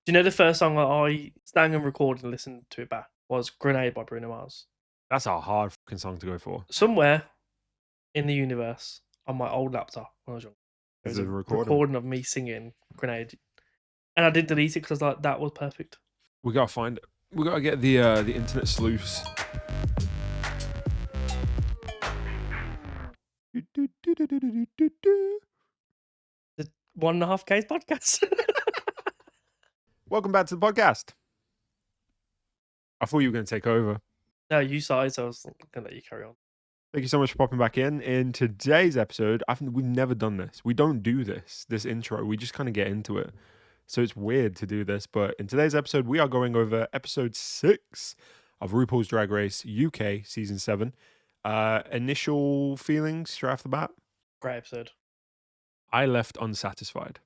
Do you know the first song that I sang and recorded and listened to it back was Grenade by Bruno Mars? That's a hard fucking song to go for. Somewhere in the universe on my old laptop when I was young, there was Is it a a recording? recording of me singing Grenade. And I did delete it because I was like, that was perfect. We gotta find it. We gotta get the internet sleuths. The 1.5K's podcast. Welcome back to the podcast. I thought you were gonna take over. No, you started, so I was going to let you carry on. Thank you so much for popping back in. In today's episode, we've never done this. We don't do this intro. We just kind of get into it. So it's weird to do this. But in today's episode, we are going over episode 6 of RuPaul's Drag Race UK season 7. Initial feelings straight off the bat? Great episode. I left unsatisfied.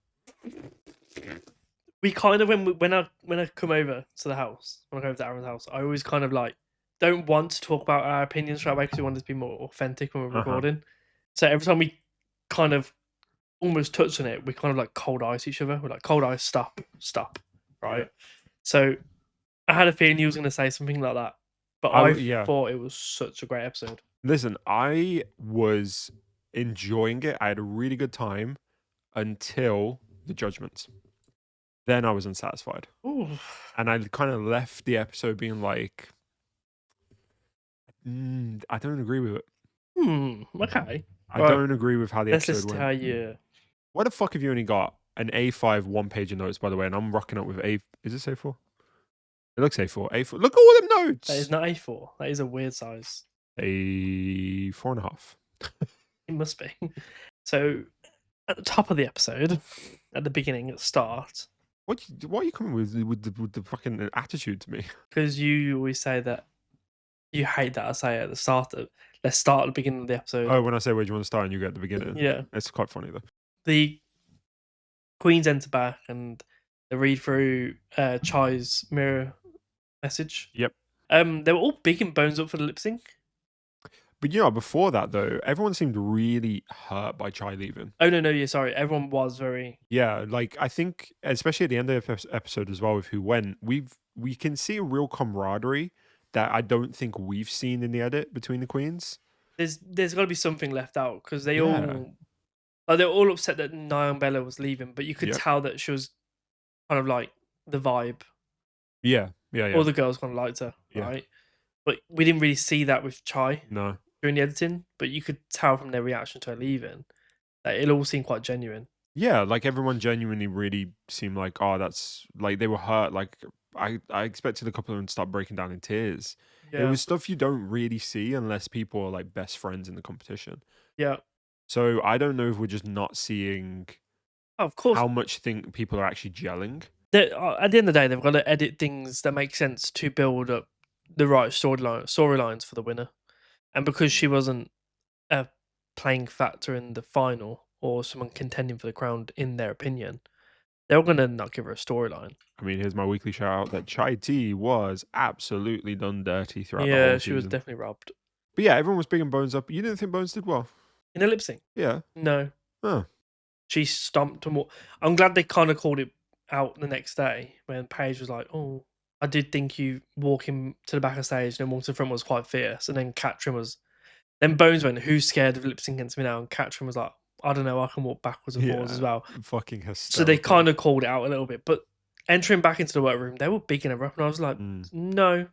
We kind of, when I come over to the house, when I go over to Aaron's house, I always kind of like don't want to talk about our opinions straight away because we want it to be more authentic when we're recording. So every time we kind of almost touch on it, we kind of like cold ice each other. We're like, cold ice, stop, right? Yeah. So I had a feeling you was going to say something like that, but I thought it was such a great episode. Listen, I was enjoying it. I had a really good time until the judgments. Then I was unsatisfied. Ooh. And I kind of left the episode being like, I don't agree with it. Okay. I don't agree with how the episode went. Let's tell you. Why the fuck have you only got an A5 one-page of notes, by the way? And I'm rocking up with A... Is this A4? It looks A4. A4. Look at all them notes! That is not A4. That is a weird size. A4.5. It must be. So, at the top of the episode, at the beginning, at the start... Why are you coming with the fucking attitude to me? Because you always say that you hate that I say at the start of... Let's start at the beginning of the episode. Oh, when I say where do you want to start and you get at the beginning? Yeah. It's quite funny, though. The Queens enter back and they read through Chai's mirror message. Yep. They were all big and bones up for the lip sync. But, you know, before that, though, everyone seemed really hurt by Chai leaving. Oh, no, yeah, sorry. Everyone was very... Yeah, like, I think, especially at the end of the episode as well, with who went, we can see a real camaraderie that I don't think we've seen in the edit between the queens. There's got to be something left out, because they all... Like, they were all upset that Nia and Bella was leaving, but you could tell that she was kind of like the vibe. Yeah. All the girls kind of liked her, right? But we didn't really see that with Chai. No. During the editing, but you could tell from their reaction to her leaving that it all seemed quite genuine. Yeah, like everyone genuinely really seemed like, oh, that's like they were hurt. Like I expected a couple of them to start breaking down in tears. Yeah. It was stuff you don't really see unless people are like best friends in the competition. Yeah. So I don't know if we're just not seeing, of course, how much people are actually gelling. At the end of the day, they've got to edit things that make sense to build up the right storylines for the winner. And because she wasn't a playing factor in the final or someone contending for the crown in their opinion, they were going to not give her a storyline. I mean, here's my weekly shout out that Chai T was absolutely done dirty throughout the whole season. Yeah, she was definitely robbed. But yeah, everyone was big and Bones up. You didn't think Bones did well? In a lip sync? Yeah. No. Oh. She stomped them all. I'm glad they kind of called it out the next day when Paige was like, oh, I did think you walking to the back of stage and walking to the front was quite fierce. And then Katrin was... Then Bones went, who's scared of lip syncing against me now? And Katrin was like, I don't know, I can walk backwards and forwards as well. Fucking hysterical. So they kind of called it out a little bit. But entering back into the workroom, they were bigging her up. And I was like, no,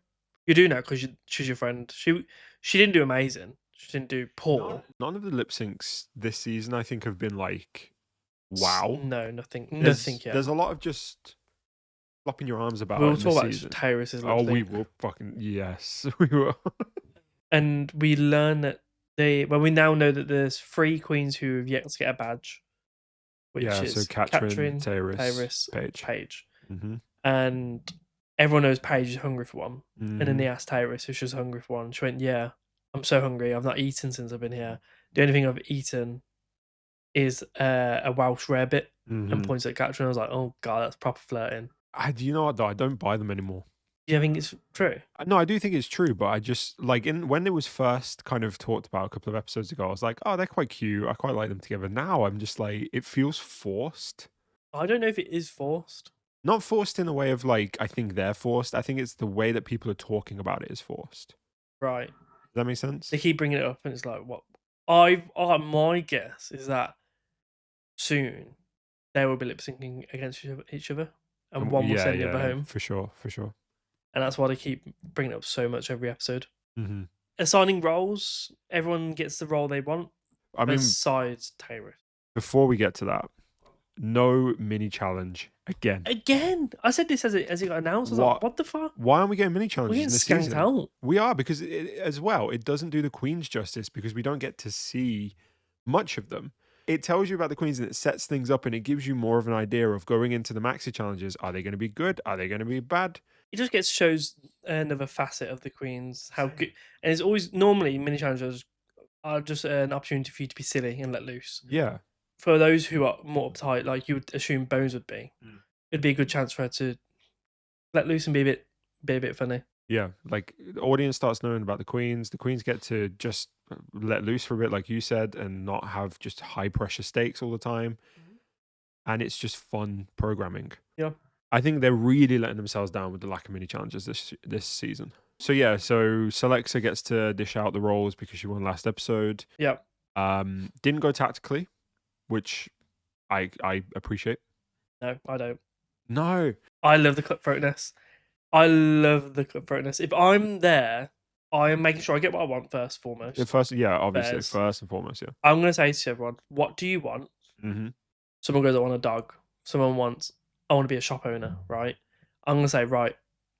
you do now because she's your friend. She didn't do amazing. She didn't do poor. None of the lip syncs this season, I think, have been like, wow. No, nothing yet. There's a lot of just flopping your arms about. We'll talk about Tyrus's lip sync. We will fucking, yes, we will. And we learn that we now know that there's 3 queens who have yet to get a badge. Which is so Katrin, Tyrus, Paige. Mm-hmm. And everyone knows Paige is hungry for one. Mm-hmm. And then they asked Tyrus if she was hungry for one. She went, yeah, I'm so hungry. I've not eaten since I've been here. The only thing I've eaten is a Welsh rarebit. Mm-hmm. And points at Katrin. I was like, oh God, that's proper flirting. Do you know what, though? I don't buy them anymore. Do you think it's true? No, I do think it's true, but I just like when it was first kind of talked about a couple of episodes ago, I was like, oh, they're quite cute. I quite like them together. Now I'm just like, it feels forced. I don't know if it is forced. Not forced in the way of like, I think they're forced. I think it's the way that people are talking about it is forced. Right. Does that make sense? They keep bringing it up, and it's like, what? My guess is that soon they will be lip syncing against each other, and one will send the other home. For sure. And that's why they keep bringing it up so much every episode. Mm-hmm. Assigning roles, everyone gets the role they want. I mean, besides Taylor. Before we get to that, no mini challenge again. Again, I said this as it got announced. I was like, what the fuck? Why aren't we getting mini challenges We're in this getting skanked season? out. We are, because as well, it doesn't do the queens justice because we don't get to see much of them. It tells you about the queens and it sets things up and it gives you more of an idea of going into the maxi challenges. Are they going to be good? Are they going to be bad? It just shows another facet of the queens. How good, and it's always normally mini challenges are just an opportunity for you to be silly and let loose. Yeah. For those who are more uptight, like you would assume Bones would be, it'd be a good chance for her to let loose and be a bit funny. Yeah, like the audience starts knowing about the queens. The queens get to just let loose for a bit, like you said, and not have just high pressure stakes all the time. And it's just fun programming. Yeah. I think they're really letting themselves down with the lack of mini challenges this season. So yeah, so Celexa gets to dish out the roles because she won last episode. Yeah. Didn't go tactically, which I appreciate. No, I don't. No. I love the cutthroatness. If I'm there, I am making sure I get what I want first and foremost. Obviously, first and foremost, yeah. I'm going to say to everyone, what do you want? Mm-hmm. Someone goes, I want a dog. Someone wants, I want to be a shop owner, right? I'm going to say, right,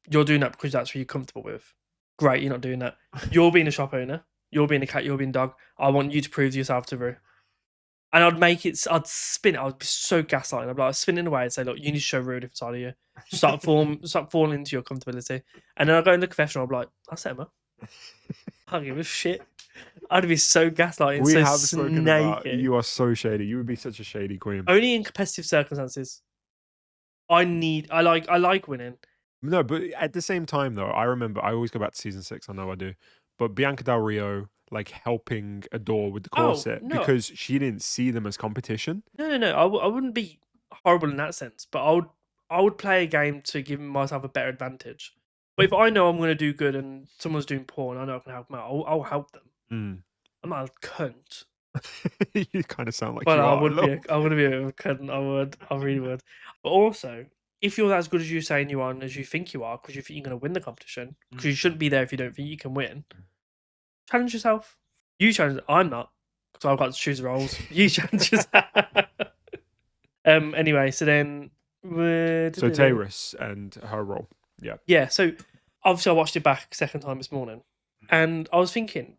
you're doing that because that's what you're comfortable with. Great, you're not doing that. You're being a shop owner. You're being a cat. You're being a dog. I want you to prove to yourself to Rue. And I'd spin it. I'd be so gaslighting. I'd be like, spinning away and say, look, you need to show Rue a different side of you. Start falling into your comfortability. And then I'd go in the confessional, I'd be like, I'll set him up. I don't give a shit. I'd be so gaslighting. We so have spoken about snaky. you are so shady. You would be such a shady queen. Only in competitive circumstances. I like winning. No, but at the same time, though, I remember I always go back to season 6. I know I do, but Bianca Del Rio like helping Adore with the corset because she didn't see them as competition. No. I wouldn't be horrible in that sense, but I would play a game to give myself a better advantage. But if I know I'm going to do good and someone's doing poor and I know I can help them out, I'll help them. I'm not a cunt. You kind of sound like but you I are. would be a bit of a cunt. I really would. But also, if you're as good as you're saying you are and as you think you are, because you think you're going to win the competition, because you shouldn't be there if you don't think you can win, challenge yourself. You challenge. I'm not, because I've got to choose the roles. You challenge yourself. Anyway, so then. So Tayrus and her role. Yeah. Yeah. So obviously I watched it back second time this morning, and I was thinking,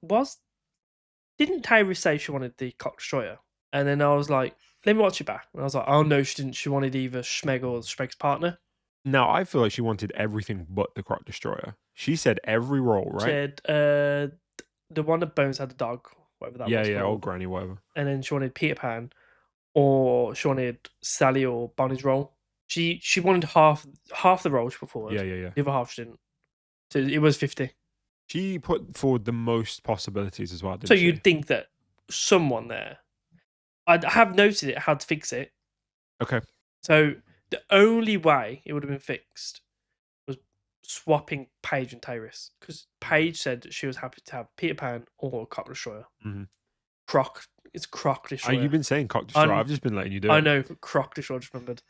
didn't Tayrus say she wanted the Cock Destroyer? And then I was like, let me watch it back. And I was like, oh no, she didn't. She wanted either Schmeg or Schmeg's partner. Now I feel like she wanted everything but the Croc Destroyer. She said every role, right? She said the one that Bones had the dog, whatever that was. Yeah, old granny, whatever. And then she wanted Peter Pan, or she wanted Sally or Bonnie's role. She wanted half the role she put forward. Yeah. The other half she didn't. So it was 50. She put forward the most possibilities as well, didn't so she? You'd think that someone there, I have noted it, how to fix it. Okay. So the only way it would have been fixed was swapping Paige and Tayrus. Because Paige said that she was happy to have Peter Pan or Cock Destroyer. Mm-hmm. It's Croc Destroyer. You've been saying Cock Destroyer. I've just been letting you do it. I know, Croc Destroyer, I just remembered.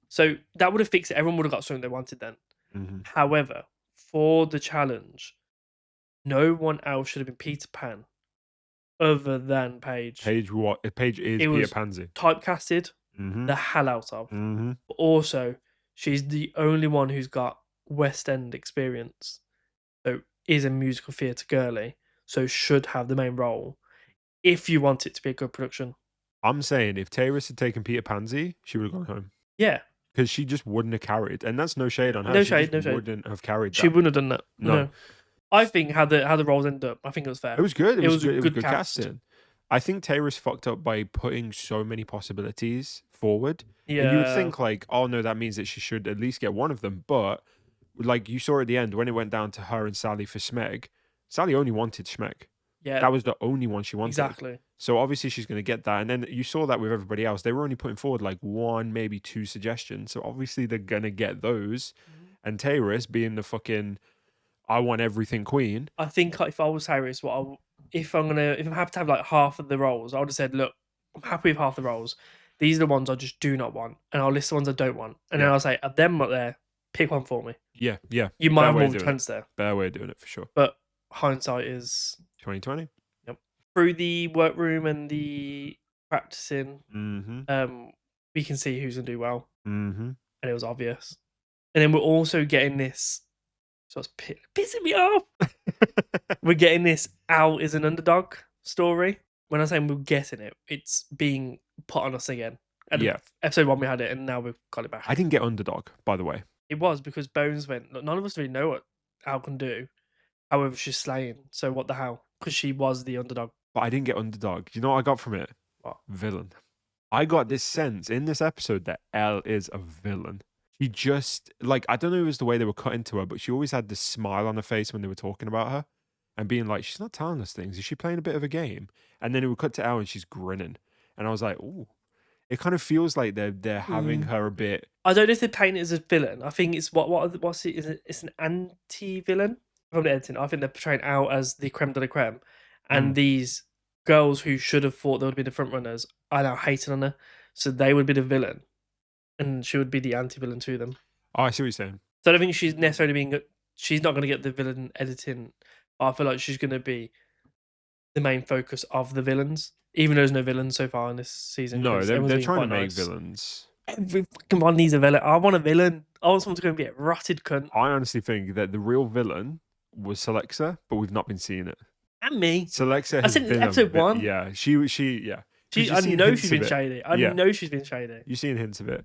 So that would have fixed it. Everyone would have got something they wanted then. Mm-hmm. However, for the challenge, no one else should have been Peter Pan other than Paige. Paige what? Paige is Peter Pansy. Typecasted the hell out of. Mm-hmm. But also, she's the only one who's got West End experience. So is a musical theatre girly. So should have the main role if you want it to be a good production. I'm saying if Tayrus had taken Peter Pansy, she would have gone home. Yeah. Because she just wouldn't have carried. And that's no shade on her. No she shade. wouldn't have carried that. She wouldn't have done that. No. I think how the roles ended up, I think it was fair. It was good. It was good cast. casting. I think Tayrus fucked up by putting so many possibilities forward. Yeah. And you would think like, oh no, that means that she should at least get one of them. But like you saw at the end, when it went down to her and Sally for Schmeg, Sally only wanted Schmeg. Yeah, That was the only one she wanted. exactly. So obviously she's going to get that. And then you saw that with everybody else. They were only putting forward like 1, maybe 2 suggestions. So obviously they're going to get those. And Tyrus being the fucking, I want everything queen. I think if I was Harris, if I'm happy to have like half of the roles, I would have said, look, I'm happy with half the roles. These are the ones I just do not want, and I'll list the ones I don't want, and then I'll say, of them up there, pick one for me. Yeah. You might Better have way more of doing chance there, Better way of doing it for sure. but hindsight is 2020. Yep. Through the workroom and the practicing, we can see who's gonna do well, and it was obvious. And then we're also getting this. So it's pissing me off. We're getting this Al is an underdog story. When I say we're getting it, it's being put on us again. At episode 1 we had it, and now we've got it back. I didn't get underdog, by the way. It was because Bones went, look, none of us really know what Al can do. However, she's slaying. So what the hell? Because she was the underdog. But I didn't get underdog. Do you know what I got from it? What? Villain. I got this sense in this episode that Elle is a villain. She just, like, I don't know if it was the way they were cutting to her, but she always had this smile on her face when they were talking about her and being like, she's not telling us things. Is she playing a bit of a game? And then it would cut to Elle and she's grinning. And I was like, ooh. It kind of feels like they're having her a bit. I don't know if they're painting it as a villain. I think it's what's it? Is it? It's an anti-villain from the editing. I think they're portraying Al as the creme de la creme, and these girls who should have thought they would be the front runners are now hating on her, so they would be the villain, and she would be the anti-villain to them. Oh, I see what you're saying. So I don't think she's necessarily being. She's not going to get the villain editing. I feel like she's going to be the main focus of the villains, even though there's no villains so far in this season. No, they're trying to make villains. Every fucking one needs a villain. I want a villain. I want someone to go and be a rotted cunt. I honestly think that the real villain was Celexa, but we've not been seeing it. And me. Celexa has been episode 1. Yeah, she. I know she's been shady. I know she's been shady. You've seen hints of it.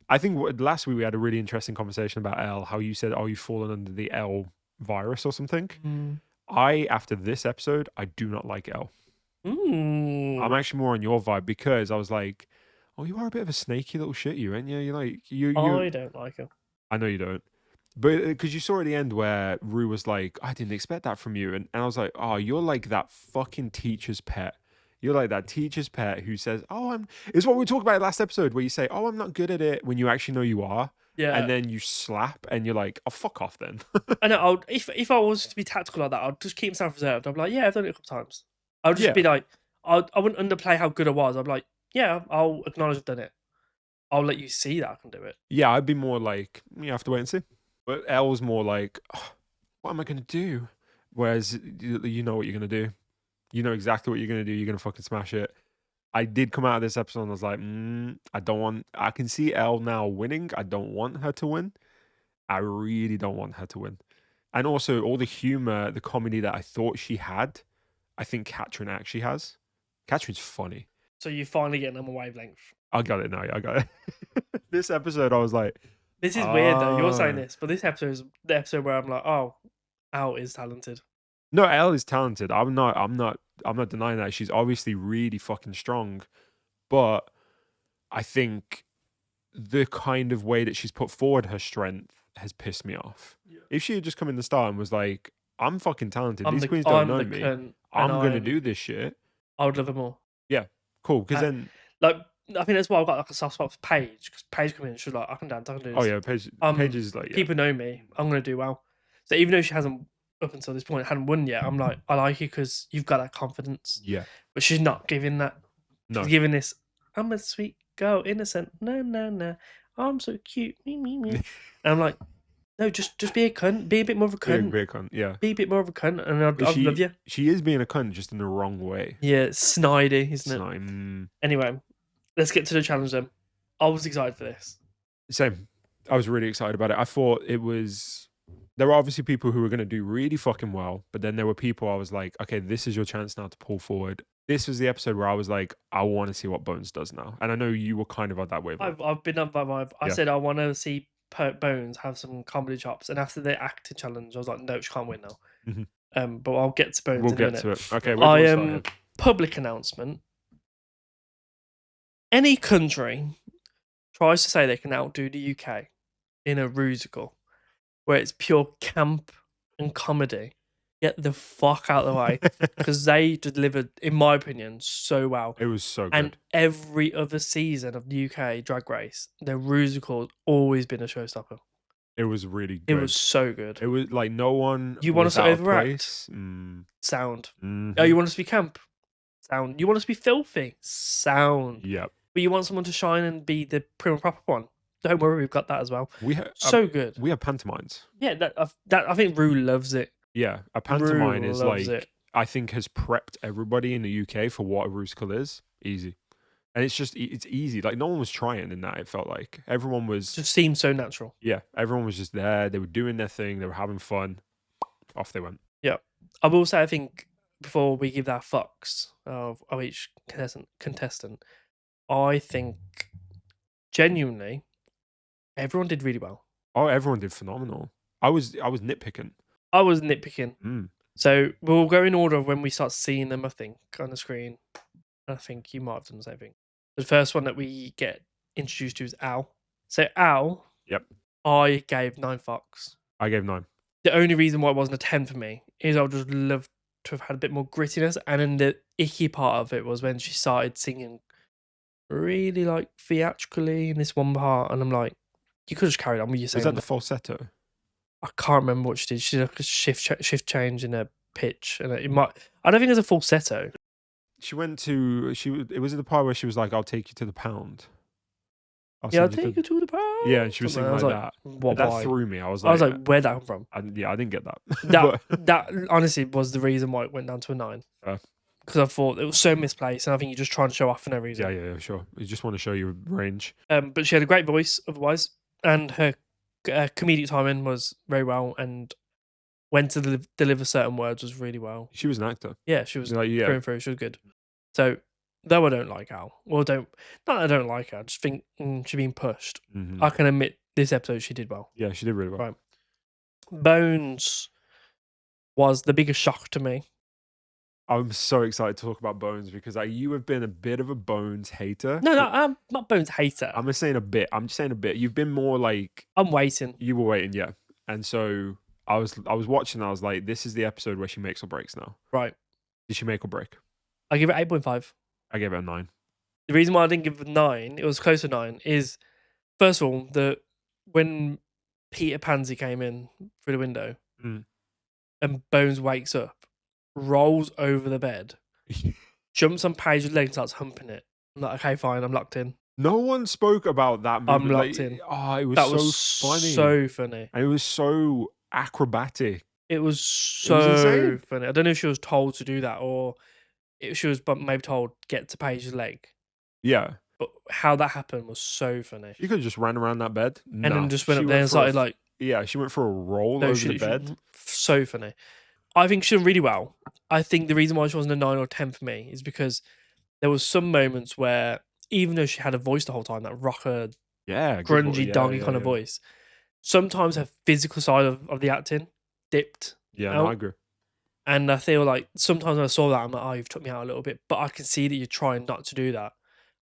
I think last week we had a really interesting conversation about Elle, how you said, you've fallen under the Elle virus or something. After this episode, I do not like Elle. I'm actually more on your vibe because I was like, oh, you are a bit of a snaky little shit, you, ain't you? You're like, I don't like her. I know you don't. But because you saw at the end where Rue was like, I didn't expect that from you. And I was like, oh, you're like that fucking teacher's pet. You're like that teacher's pet who says, it's what we talked about last episode where you say, I'm not good at it when you actually know you are. Yeah. And then you slap and you're like, oh, fuck off then. I know. If I was to be tactical like that, I'd just keep myself reserved. I'd be like, yeah, I've done it a couple times. I would just be like, I wouldn't underplay how good I was. I'd be like, yeah, I'll acknowledge I've done it. I'll let you see that I can do it. Yeah, I'd be more like, you have to wait and see. But Elle was more like, what am I going to do? Whereas you know what you're going to do. You know exactly what you're going to do. You're going to fucking smash it. I did come out of this episode and I was like, I can see Elle now winning. I don't want her to win. I really don't want her to win. And also all the humor, the comedy that I thought she had, I think Katrin actually has. Katrin's funny. So you're finally getting on my wavelength. I got it now. I got it. This episode, I was like, this is weird though. You're saying this, but this episode is the episode where I'm like, oh, Elle is talented. No, Elle is talented. I'm not denying that. She's obviously really fucking strong. But I think the kind of way that she's put forward her strength has pissed me off. Yeah. If she had just come in the start and was like, I'm fucking talented. These queens don't know me. I'm going to do this shit. I would love her more. Yeah, cool. Because then... I think that's why I've got like a soft spot for Paige. Because Paige come in and she's like, I can dance, I can do this. Oh yeah, Paige is like... People know me. I'm going to do well. So even though she hasn't, up until this point, hadn't won yet, I'm like, I like you because you've got that confidence. Yeah. But she's not giving that. No. She's giving this, I'm a sweet girl, innocent. No. I'm so cute. Me. And I'm like, no, just be a cunt. Be a bit more of a cunt. Be a cunt, yeah. Be a bit more of a cunt, and I'd love you. She is being a cunt, just in the wrong way. Yeah, it's snidey, isn't it? Anyway, let's get to the challenge then. I was excited for this. Same. I was really excited about it. I thought it was... There were obviously people who were going to do really fucking well, but then there were people I was like, okay, this is your chance now to pull forward. This was the episode where I was like, I want to see what Bones does now. And I know you were kind of on that wave. I've been on that vibe. I said I want to see Bones have some comedy chops, and after the acting challenge, I was like, no, she can't win now. Mm-hmm. But I'll get to Bones. We'll get to it. Okay. Public announcement. Any country tries to say they can outdo the UK in a Rusical, where it's pure camp and comedy, get the fuck out of the way because they delivered, in my opinion, so well. It was so And good. every other season of the UK Drag Race, the Rusicals always been a showstopper. It was really It good. was so good. It was like no one You want was us to out of overact? place. Sound. Oh, Mhm. you want us to be camp? Sound. You want us to be filthy? Sound. Yep. But you want someone to shine and be the prim and proper one? Don't worry, we've got that as well. We have So good. we have pantomimes. Yeah, I think Rue loves it. Yeah, a pantomime Rue is loves like it. I think has prepped everybody in the UK for what a Rusical is. Easy. And it's just it's easy. Like no one was trying in that, it felt like. Everyone It was just seems so natural. yeah, everyone was just there. They were doing their thing, they were having fun. Off they went. Yeah. I will say I think before we give our fucks of each contestant, I think genuinely everyone did really well. Oh, everyone did phenomenal. I was nitpicking. I was nitpicking. Mm. So we'll go in order of when we start seeing them, I think, on the screen. I think you might have done the same thing. The first one that we get introduced to is Al. So Al, Yep. I gave 9 fucks. I gave 9. The only reason why it wasn't a 10 for me is I would just love to have had a bit more grittiness. And then the icky part of it was when she started singing really like theatrically in this one part. And I'm like, you could have just carried on with your Was that the falsetto? I can't remember what she did. She did like a shift change in her pitch. And it might, I don't think it was a falsetto. She went to it was at the part where she was like, "I'll take you to the pound." I'll send take you to the pound. Yeah, and she was singing Something. like I was that. What? That Why? threw me. I was I was like, like, where'd that come from? I didn't get that. That But- that honestly was the reason why it went down to a 9. Because I thought it was so misplaced, and I think you're just trying to show off for no reason. yeah, sure. You just want to show your range. But she had a great voice otherwise, and her comedic timing was very well, and when to deliver certain words was really well. She was an actor. Yeah, she was Like, through yeah, and through. She was good. So though I don't like Al, or not that I don't like her, I just think she's being pushed. mhm. I can admit this episode she did well. Yeah, she did really well. Right. Bones was the biggest shock to me. I'm so excited to talk about Bones because you have been a bit of a Bones hater. No, I'm not Bones hater. I'm just saying a bit. I'm just saying a bit. You've been more like I'm waiting. you were waiting, yeah. And so I was watching. I was like, this is the episode where she makes or breaks now. Right. Did she make or break? I give it 8.5. I gave it a 9. The reason why I didn't give it 9, it was close to 9, is first of all when Peter Pansy came in through the window and Bones wakes up, rolls over the bed, jumps on Paige's leg and starts humping it. I'm like, okay, fine, I'm locked in. No one spoke about that movie. I'm locked in. Oh, it was That so was funny. so funny. And it was so acrobatic. It was so insane. funny. I don't know if she was told to do that or if she was maybe told get to Paige's leg. Yeah. But how that happened was so funny. She could have just ran around that bed. And then just went She up there and started for a- like... Yeah, she went for a roll over the bed. So funny. I think she did really well. I think the reason why she wasn't a 9 or 10 for me is because there was some moments where, even though she had a voice the whole time, that rocker, Yeah, good grungy, yeah, doggy yeah, kind of yeah. voice, sometimes her physical side of the acting dipped Yeah, out. no, I agree. And I feel like sometimes when I saw that, I'm like, oh, you've took me out a little bit. But I can see that you're trying not to do that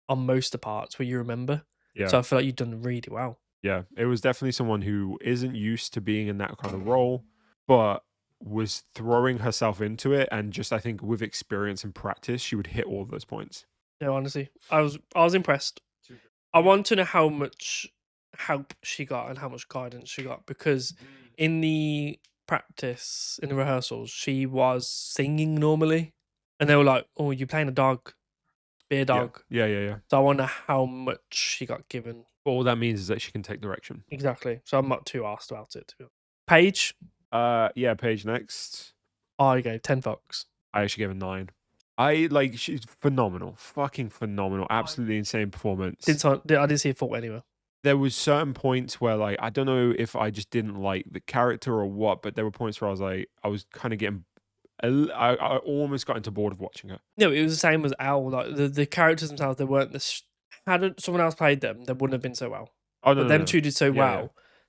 on most of the parts where you remember. Yeah. So I feel like you've done really well. Yeah, it was definitely someone who isn't used to being in that kind of role, but was throwing herself into it. And just, I think, with experience and practice, she would hit all of those points. Yeah, honestly, I was impressed. I want to know how much help she got and how much guidance she got, because in the practice, in the rehearsals, she was singing normally, and they were like, "Oh, you're playing a dog, be a dog." Yeah. So I wonder how much she got given. All that means is that she can take direction. Exactly. So I'm not too asked about it. Paige, Yeah, Paige next. I gave 10 fucks. I actually gave a 9. She's phenomenal, fucking phenomenal, absolutely insane performance. I didn't see a fault anywhere. There was certain points where, like, I don't know if I just didn't like the character or what, but there were points where I was kind of getting, I almost got into bored of watching her. No, it was the same as Al. Like the characters themselves, they weren't hadn't someone else played them, they wouldn't have been so well. Oh no, But them two did so well, yeah.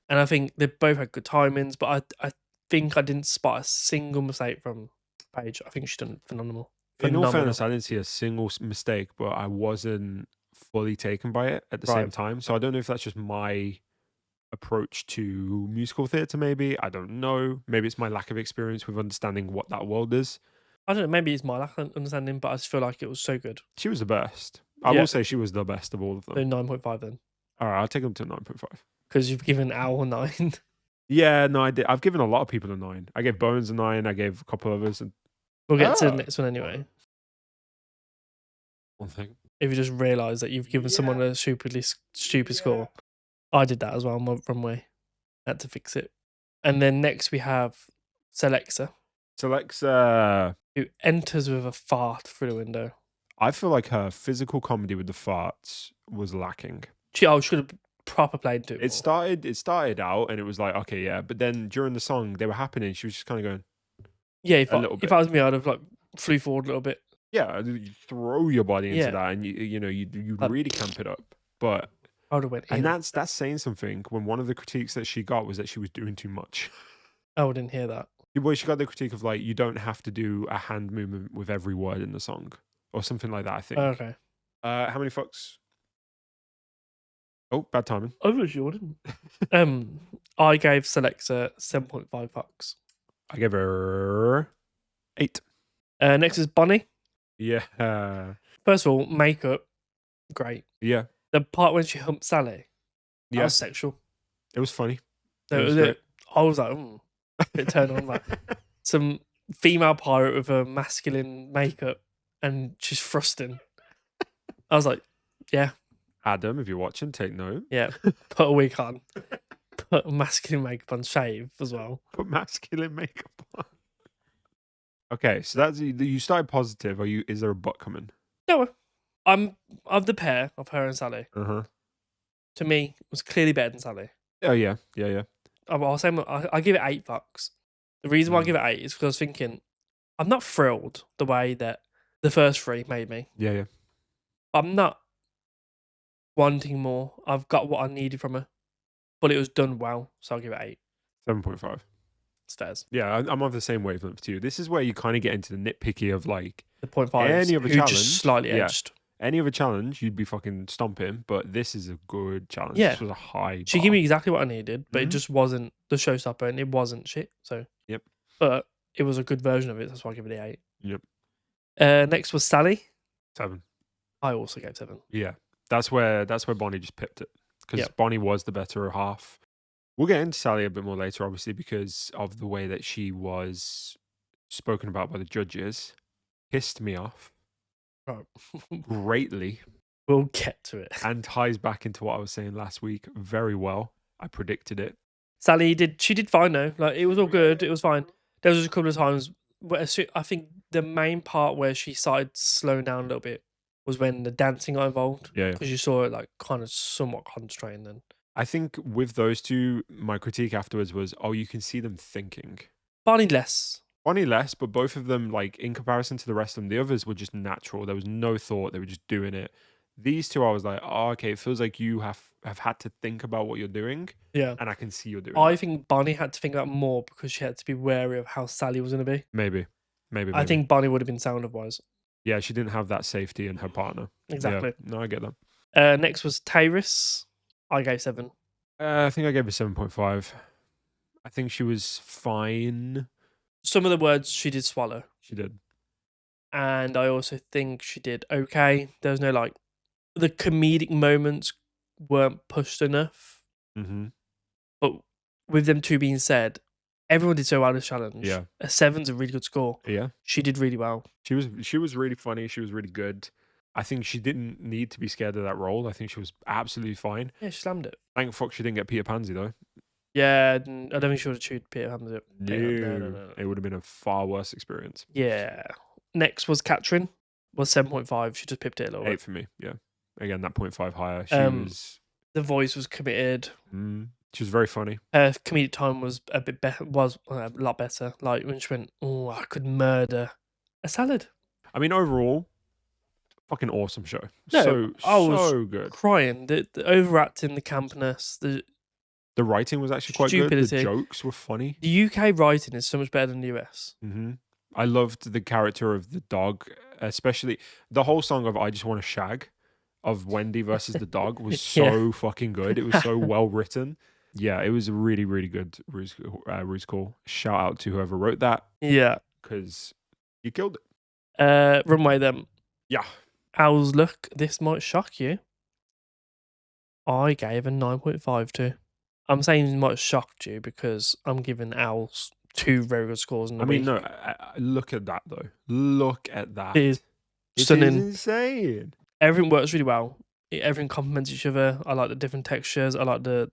and I think they both had good timings. But I think I didn't spot a single mistake from Paige. I think she's done phenomenal. In all fairness, I didn't see a single mistake, but I wasn't fully taken by it at the same time. So I don't know if that's just my approach to musical theatre, maybe. I don't know. Maybe it's my lack of experience with understanding what that world is. I don't know. Maybe it's my lack of understanding, but I just feel like it was so good. She was the best. I Yeah. will say she was the best of all of So them. 9.5 then, All right, I'll take them to 9.5. because you've given Owl 9. Yeah, no, I did. I've given a lot of people a 9. I gave Bones a 9. I gave a couple others a We'll get to the next one anyway. one thing. If you just realise that you've given someone a stupid score. I did that as well on my runway. Had to fix it. And then next we have Celexa, Celexa. who enters with a fart through the window. I feel like her physical comedy with the farts was lacking. She should have proper played to it. It started out and it was like, okay, yeah, but then during the song they were happening, she was just kind of going, Yeah, a little if bit. I was me, I'd have like flew forward a little bit. Yeah, you throw your body into Yeah. that and you Like- really camp it up. But I would have went in. and that's saying something when one of the critiques that she got was that she was doing too much. Oh, I didn't hear that. Well, she got the critique of like, you don't have to do a hand movement with every word in the song or something like that, I think. Okay. How many fucks? Oh, bad timing. I was sure, didn't. I gave Celexa 7.5 fucks. I gave her 8. Next is Bonnie. Yeah. First of all, makeup, great. Yeah. The part when she humped Sally, that Yeah. was sexual. It was funny. So It was great. I was like, bit turned on. Like some female pirate with a masculine makeup, and she's thrusting. I was like, yeah, Adam, if you're watching, take note. yeah. Put a wig on, put masculine makeup on, shave as well. Put masculine makeup on. Okay, so that's you started positive. Is there a butt coming? No, I'm of the pair of her and Sally. Uh-huh. To me, was clearly better than Sally. Oh yeah. I'll say I give it 8 fucks. The reason why I give it 8 is because I was thinking I'm not thrilled the way that the first 3 made me. Yeah. I'm not wanting more. I've got what I needed from her, but it was done well, so I'll give it 8. 7.5. Stairs. Yeah, I'm on the same wavelength too. This is where you kind of get into the nitpicky of like The 0.5 Any other who challenge, just slightly yeah. edged. any other challenge, you'd be fucking stomping, but this is a good challenge. Yeah. This was a high She bar. gave me exactly what I needed, but it Mhm. just wasn't the showstopper, and it wasn't shit. So Yep. But it was a good version of it. That's why I give it an 8. Yep. Next was Sally. 7. I also gave 7. Yeah. That's where Bonnie just pipped it. Because Yep. Bonnie was the better half. We'll get into Sally a bit more later, obviously, because of the way that she was spoken about by the judges. Pissed me off Right. greatly We'll get to it. and ties back into what I was saying last week very well. I predicted it. Sally did fine though. Like it was all good. It was fine. There was just a couple of times where I think the main part where she started slowing down a little bit was when the dancing got involved. Yeah. Because you saw it like kind of somewhat constrained then. I think with those two, my critique afterwards was, you can see them thinking. Barney less. Bonnie less, but both of them, like, in comparison to the rest of them, the others were just natural. There was no thought. They were just doing it. These two, I was like, okay, it feels like you have had to think about what you're doing, Yeah. and I can see you're doing I it. think Barney had to think about more because she had to be wary of how Sally was going to be. Maybe. I think Barney would have been sound otherwise. Yeah, she didn't have that safety in her partner. Exactly. Yeah, no, I get that. Next was Tyrus. I gave 7. I think I gave her 7.5. I think she was fine. Some of the words she did swallow. She did. And I also think she did okay. There was no like the comedic moments weren't pushed enough. Mm-hmm. But with them two being said, everyone did so well this challenge. Yeah. A 7's a really good score. Yeah. She did really well. She was really funny. She was really good. I think she didn't need to be scared of that role. I think she was absolutely fine. Yeah, she slammed it. Thank fuck she didn't get Peter Pansy though. Yeah, I don't think she would have chewed Peter Pansy. No. It would have been a far worse experience. Yeah. Next was Katrin. Was 7.5. She just pipped it a little 8 bit. for me. Yeah. Again, that 0.5 higher. She The voice was committed. she was very funny. Her comedic time was a bit better. Was a lot better. Like when she went, "Oh, I could murder a salad." I mean, overall, fucking awesome show. No, I was so good. Crying. The overacting, the campness, The writing was actually quite good. Stupidity. The jokes were funny. the UK writing is so much better than the US. Mm-hmm. I loved the character of the dog, especially the whole song of "I Just Want to Shag" of Wendy versus the dog was so fucking good. It was so well written. Yeah, it was a really, really good Rusical. Shout out to whoever wrote that Yeah. because you killed it. Runway then. Yeah. Owl's look. This might shock you. I gave a 9.5 to. I'm saying it might have shocked you because I'm giving Owls 2 very good scores in the week. No, look at that though. Look at that. It is It stunning. is insane. Everything works really well. Everything complements each other. I like the different textures. I like the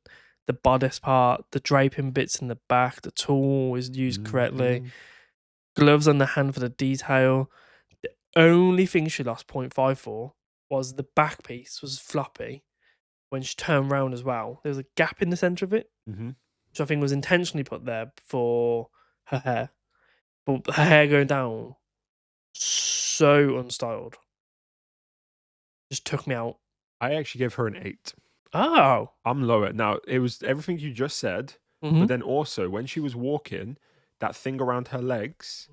bodice part, the draping bits in the back. The tool is used correctly. Gloves on the hand for the detail. The only thing she lost 0.5 for was the back piece was floppy. When she turned around as well, there was a gap in the center of it, which I think was intentionally put there for her hair. But her hair going down, so unstyled. Just took me out. I actually gave her an 8. Oh. I'm lower. Now, it was everything you just said, but then also when she was walking, that thing around her legs,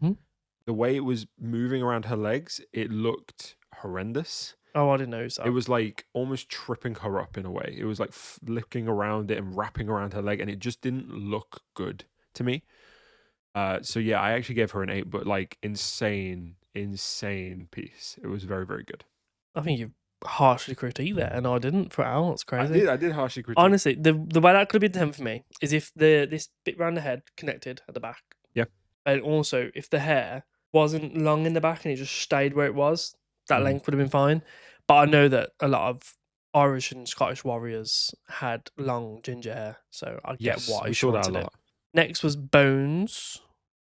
the way it was moving around her legs, it looked horrendous. Oh, I didn't notice that. It was like almost tripping her up in a way. It was like flicking around it and wrapping around her leg, and it just didn't look good to me. So yeah, I actually gave her an 8, but like insane piece. It was very, very good. I think you harshly critiqued there, and I didn't for Al. That's crazy. I did harshly critique. Honestly, the way that could have been 10 for me is if this bit around the head connected at the back. Yeah. And also if the hair wasn't long in the back and it just stayed where it was, that length would have been fine. But I know that a lot of Irish and Scottish warriors had long ginger hair, so I get why she wanted it. Next was Bones.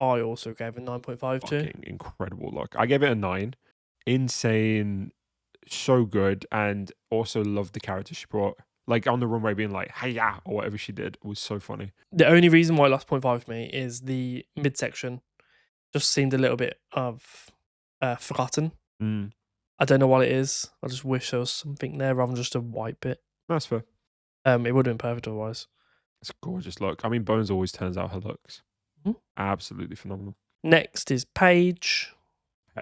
I also gave a 9.5 to. Incredible look. I gave it a 9. Insane, so good, and also loved the character she brought. Like on the runway being like, "Hiya," or whatever she did was so funny. The only reason why I lost 0.5 for me is the midsection just seemed a little bit of forgotten. I don't know what it is. I just wish there was something there rather than just a white bit. That's fair. It would have been perfect otherwise. It's a gorgeous look. I mean, Bones always turns out her looks. Absolutely phenomenal. Next is Paige.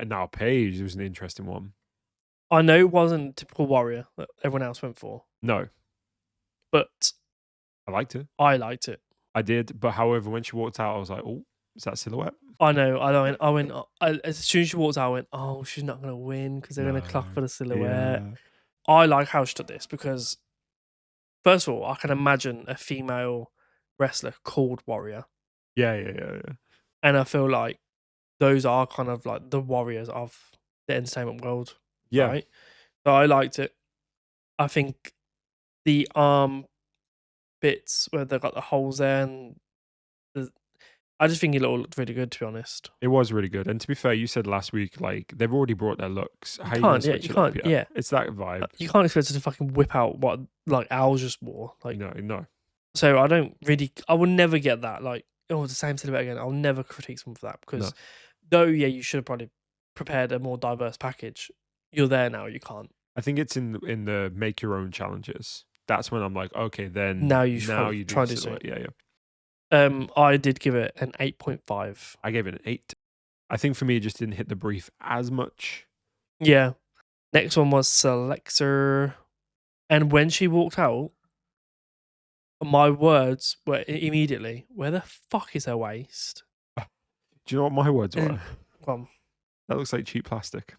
Now, Paige was an interesting one. I know it wasn't typical warrior that everyone else went for. No. But I liked it. I liked it. I did. But however, when she walked out, I was like, oh, is that silhouette? I know. As soon as she walked out, I went, oh, she's not going to win because they're going to clock for the silhouette. Yeah. I like how she took this because, first of all, I can imagine a female wrestler called Warrior. Yeah. And I feel like those are kind of like the warriors of the entertainment world. Yeah. Right? So I liked it. I think the arm bits where they've got the holes there, and I just think it all looked really good, to be honest. It was really good. And to be fair, you said last week, like, they've already brought their looks. How you can't, you can't, yeah. It's that vibe. You can't expect her to fucking whip out what, like, Owls just wore. Like, no. So I would never get that. Like, oh, the same silhouette again. I'll never critique someone for that because, though, yeah, you should have probably prepared a more diverse package. You're there now, you can't. I think it's in the make your own challenges. That's when I'm like, okay, then now you try to do it. Yeah. I did give it an 8.5. I gave it an 8. I think for me, it just didn't hit the brief as much. Yeah. Next one was Selexer. And when she walked out, my words were immediately, where the fuck is her waist? Do you know what my words were? Come on. That looks like cheap plastic.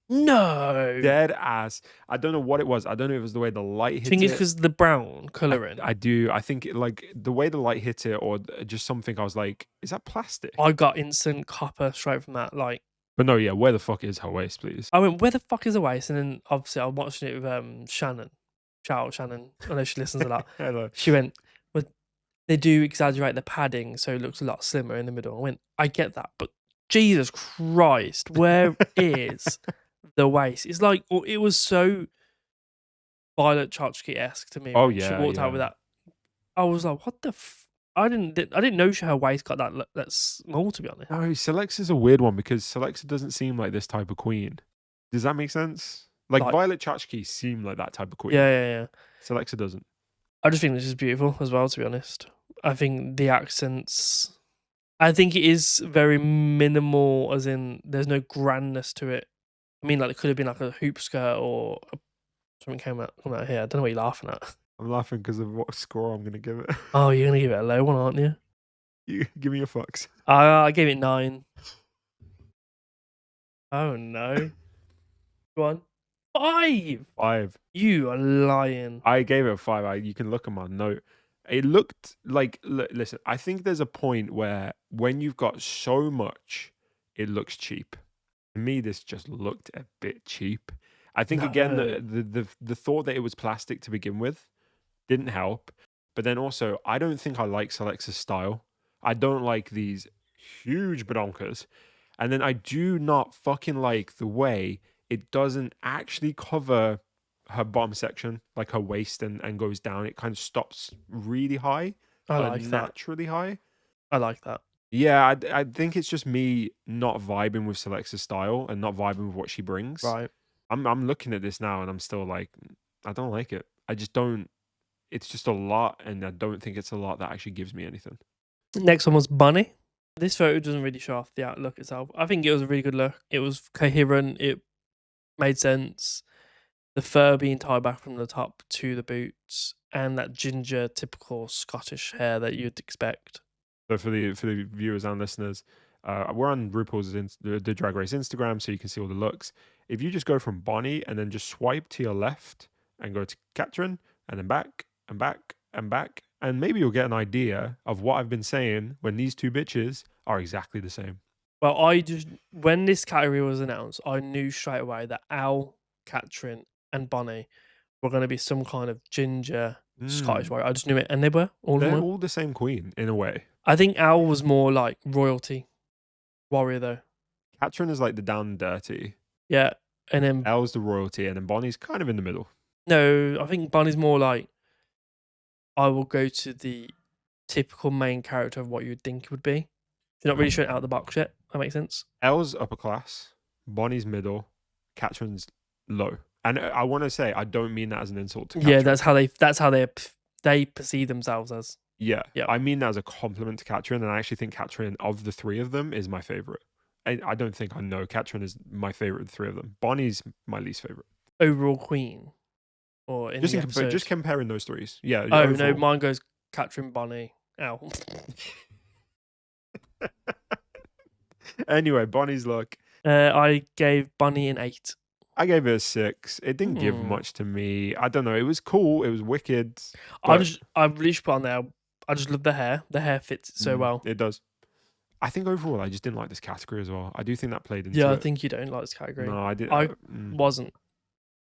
No. Dead ass. I don't know what it was. I don't know if it was the way the light hit it. I think it's because the brown colouring. I do. I think like the way the light hit it or just something, I was like, is that plastic? I got instant copper straight from that. Like, but no, yeah, where the fuck is her waist, please? I went, where the fuck is her waist? And then obviously I'm watching it with Shannon. Shout out Shannon. I know she listens a lot. Hello. She went, well, they do exaggerate the padding so it looks a lot slimmer in the middle. I went, I get that, but Jesus Christ, where is the waist? It's like, it was so Violet Chachki-esque to me. Oh when yeah, she walked out with that. I was like, what the I didn't know her waist got that small, to be honest. No, Selexa's a weird one because Selexa doesn't seem like this type of queen. Does that make sense? Like Violet Chachki seem like that type of queen. Yeah. Selexa doesn't. I just think this is beautiful as well, to be honest. I think the accents, I think it is very minimal, as in there's no grandness to it. I mean, like it could have been like a hoop skirt or something came out here. I don't know what you're laughing at. I'm laughing because of what score I'm gonna give it. Oh, you're gonna give it a low one, aren't you? You give me your fucks. I gave it 9. Oh no. Go on. 5. 5. You are lying. I gave it a 5. You can look at my note. It looked like. Listen, I think there's a point where when you've got so much, it looks cheap. To me, this just looked a bit cheap. I think again No. the thought that it was plastic to begin with didn't help. But then also, I don't think I like Selexa's style. I don't like these huge badonkers. And then I do not fucking like the way it doesn't actually cover her bottom section, like her waist and goes down. It kind of stops really high, I but like that. naturally high. I like that. Yeah, I think it's just me not vibing with Selexa's style and not vibing with what she brings. Right. I'm looking at this now and I'm still like, I don't like it. I just don't. It's just a lot, and I don't think it's a lot that actually gives me anything. Next one was Bunny. This photo doesn't really show off the outlook itself. I think it was a really good look. It was coherent. It made sense. The fur being tied back from the top to the boots, and that ginger, typical Scottish hair that you'd expect. So for the viewers and listeners, we're on RuPaul's the Drag Race Instagram, so you can see all the looks. If you just go from Bonnie and then just swipe to your left and go to Katrin and then back and back and back, and maybe you'll get an idea of what I've been saying when these two bitches are exactly the same. Well, when this category was announced, I knew straight away that Al, Katrin, and Bonnie were going to be some kind of ginger Scottish warrior. I just knew it, and they were all of They're them. all the same queen in a way. I think Al was more like royalty warrior though. Katrin is like the down and dirty. Yeah, and then Elle's the royalty, and then Bonnie's kind of in the middle. no, I think Bonnie's more like I will go to the typical main character of what you would think it would be. You're not really showing it out of the box yet. That makes sense. Elle's upper class, Bonnie's middle, Katrin's low. And I want to say, I don't mean that as an insult to Katrin. Yeah, that's how they perceive themselves as. Yeah, Yeah. I mean that as a compliment to Katrin, and I actually think Katrin, of the three of them, is my favorite. I don't think I know Katrin is my favorite of the three of them. Bonnie's my least favorite. Overall queen, or in Just comparing those threes. Yeah. Oh overall. no, mine goes Katrin, Bonnie, Al. Anyway, Bonnie's look. I gave Bonnie an 8. I gave it a 6. It didn't give much to me. I don't know. It was cool. It was wicked. I really should put on there. I just love the hair. The hair fits it so well. It does. I think overall, I just didn't like this category as well. I do think that played into it. Yeah, I think you don't like this category. No, I didn't. I wasn't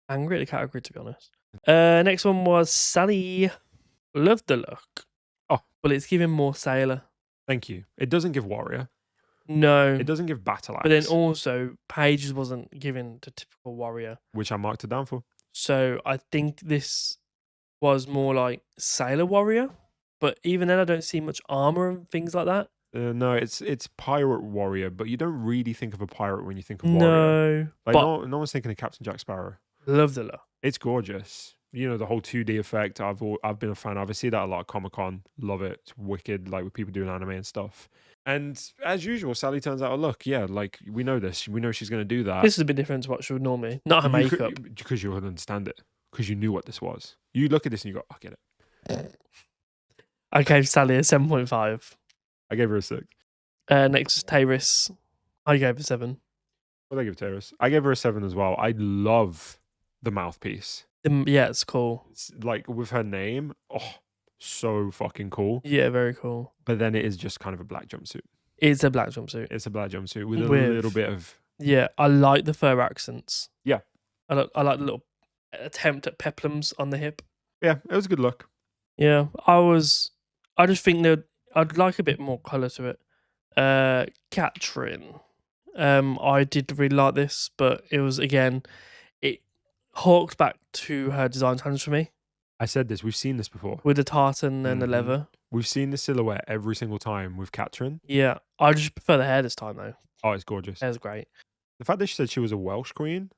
angry at the category, to be honest. Next one was Sally. Loved the look. Oh. But it's giving more sailor. Thank you. It doesn't give warrior. No. It doesn't give battle axe. But then also, Paige wasn't given the typical warrior. Which I marked it down for. So I think this was more like sailor warrior. But even then, I don't see much armor and things like that. No, it's pirate warrior, but you don't really think of a pirate when you think of warrior. No. Like no one's thinking of Captain Jack Sparrow. Love the look. It's gorgeous. You know, the whole 2D effect. I've been a fan of. I see that a lot at Comic-Con. Love it. It's wicked, like with people doing anime and stuff. And as usual, Sally turns out, look, yeah, like we know this. We know she's going to do that. This is a bit different to what she would normally. Not her makeup. Because you would understand it. Because you knew what this was. You look at this and you go, I get it. I gave Sally a 7.5. I gave her a 6. Next is Taris. I gave her 7. What did I give Taris? I gave her a 7 as well. I love the mouthpiece. Yeah, it's cool. It's like with her name, so fucking cool. Yeah, very cool. But then it is just kind of a black jumpsuit. It's a black jumpsuit. It's a black jumpsuit with a little bit of... Yeah, I like the fur accents. Yeah. I like the little attempt at peplums on the hip. Yeah, it was a good look. Yeah, I just think that I'd like a bit more colour to it. Katrin. I did really like this, but it was, again, it harked back to her design standards for me. I said this, we've seen this before. With the tartan and the leather. We've seen the silhouette every single time with Katrin. Yeah, I just prefer the hair this time, though. Oh, it's gorgeous. Hair's great. The fact that she said she was a Welsh queen,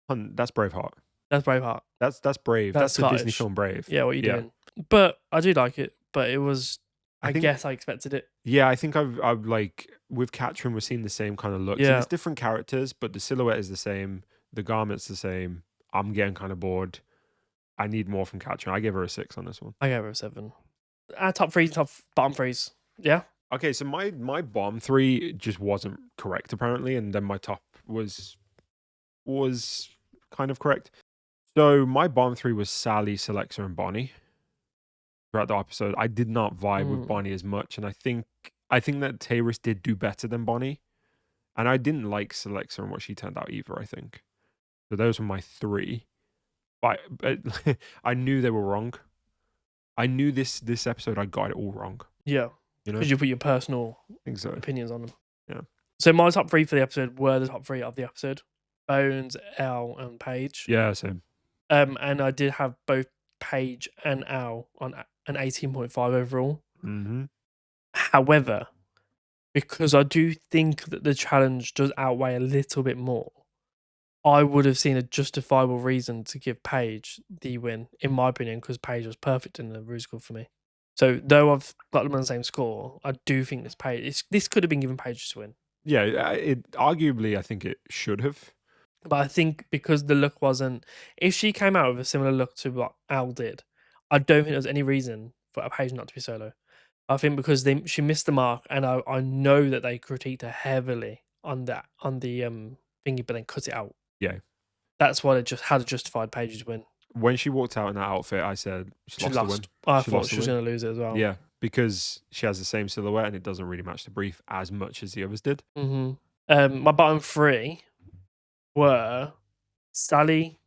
that's Braveheart. That's Braveheart. That's Brave. That's the Disney film Brave. Yeah, what are you doing? But I do like it. But it was, I guess I expected it. Yeah, I think I've like, with Katrin, we're seeing the same kind of looks. Yeah. And it's different characters, but the silhouette is the same. The garment's the same. I'm getting kind of bored. I need more from Katrin. I give her a 6 on this one. I gave her a 7. Top threes, bottom threes. Yeah. Okay, so my bottom 3 just wasn't correct apparently, and then my top was kind of correct. So my bottom 3 was Sally, Celexa, and Bonnie. Throughout the episode, I did not vibe with Bonnie as much, and I think that Tayrus did do better than Bonnie, and I didn't like Celexa and what she turned out either. I think so. Those were my 3, but I knew they were wrong. I knew this episode I got it all wrong. Yeah. You know, because you put your personal so. opinions on them. Yeah. So my top 3 for the episode were the top 3 of the episode: Bones, Elle, and Paige. Yeah, same. And I did have both Paige and Elle on an 18.5 overall. Mm-hmm. However, because I do think that the challenge does outweigh a little bit more, I would have seen a justifiable reason to give Paige the win, in my opinion, because Paige was perfect in the Rusical for me. So though I've got them on the same score, I do think this could have been given Paige to win. Yeah, it arguably I think it should have. But I think because the look wasn't, if she came out with a similar look to what Al did, I don't think there's any reason for a Paige not to be solo. I think because she missed the mark, and I know that they critiqued her heavily on the thingy, but then cut it out. Yeah, that's why they just had a justified Paige's win. When she walked out in that outfit, I said she lost the win. I thought she was going to lose it as well. Yeah, because she has the same silhouette and it doesn't really match the brief as much as the others did. Mm-hmm. My bottom 3 were Sally,